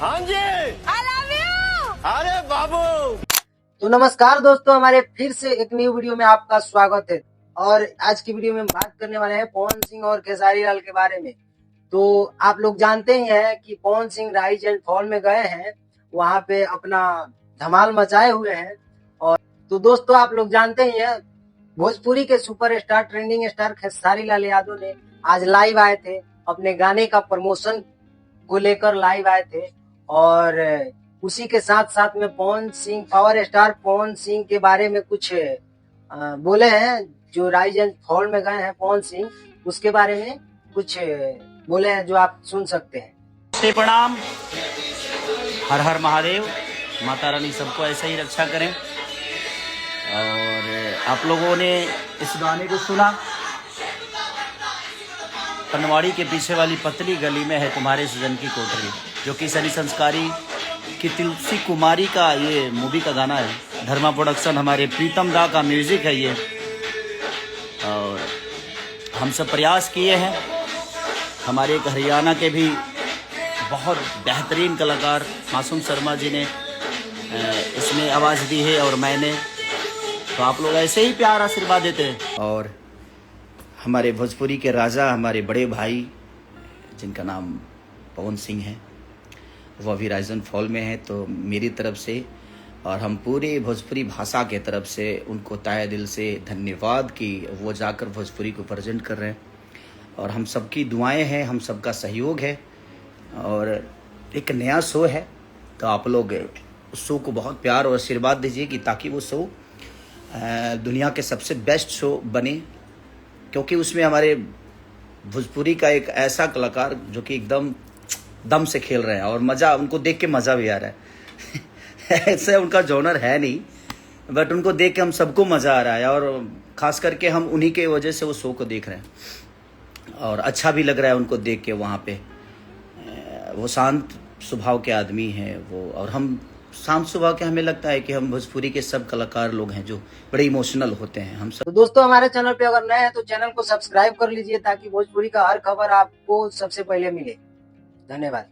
हाँ जी, I love you. अरे बाबू। तो नमस्कार दोस्तों, हमारे फिर से एक न्यू वीडियो में आपका स्वागत है। और आज की वीडियो में हम बात करने वाले हैं पवन सिंह और खेसारी लाल के बारे में। तो आप लोग जानते ही हैं कि Pawan Singh rise and fall में गए हैं, वहां पे अपना धमाल मचाए हुए हैं। और तो दोस्तों, आप लोग जानते ही हैं भोजपुरी के superstar trending star Khesari Lal Yadav ने आज लाइव आए थे, अपने गाने का प्रमोशन को लेकर लाइव आए थे। और उसी के साथ साथ में पवन सिंह, पावर स्टार पवन सिंह के बारे में कुछ बोले हैं। जो राइज एंड फॉल में गए हैं पवन सिंह, उसके बारे में कुछ बोले हैं जो आप सुन सकते हैं। से प्रणाम। हर हर महादेव। माता रानी सबको ऐसे ही रक्षा करें। और आप लोगों ने इस गाने को सुना, पनवाड़ी के पीछे वाली पतली गली में है तुम्हारे सजन की कोठरी, जो कि सनी संस्कारी की तुलसी कुमारी का ये मूवी का गाना है। धर्मा प्रोडक्शन, हमारे प्रीतम दा का म्यूजिक है ये। और हम सब प्रयास किए हैं, हमारे एक हरियाणा के भी बहुत बेहतरीन कलाकार मासूम शर्मा जी ने इसमें आवाज़ दी है और मैंने। तो आप लोग ऐसे ही प्यार आशीर्वाद देते हैं। और हमारे भोजपुरी के राजा, हमारे बड़े भाई जिनका नाम पवन सिंह है, वो अभी राइज एंड फॉल में है। तो मेरी तरफ से और हम पूरे भोजपुरी भाषा के तरफ से उनको तहे दिल से धन्यवाद कि वो जाकर भोजपुरी को प्रेजेंट कर रहे हैं। और हम सबकी दुआएं हैं, हम सबका सहयोग है। और एक नया शो है, तो आप लोग उस शो को बहुत प्यार और आशीर्वाद दीजिए कि ताकि वो शो दुनिया के सबसे बेस्ट शो बने। क्योंकि उसमें हमारे भोजपुरी का एक ऐसा कलाकार जो कि एकदम दम से खेल रहे हैं और मज़ा, उनको देख के मज़ा भी आ रहा है। ऐसे उनका जॉनर है नहीं, बट उनको देख के हम सबको मज़ा आ रहा है। और ख़ास करके हम उन्हीं के वजह से वो शो को देख रहे हैं और अच्छा भी लग रहा है उनको देख के। वहाँ पे वो शांत स्वभाव के आदमी हैं वो, और हम शांत स्वभाव के। हमें लगता है कि हम भोजपुरी के सब कलाकार लोग हैं जो बड़े इमोशनल होते हैं हम सब। तो दोस्तों, हमारे चैनल पे अगर नए हैं तो चैनल को सब्सक्राइब कर लीजिए, ताकि भोजपुरी का हर खबर आपको सबसे पहले मिले। धन्यवाद।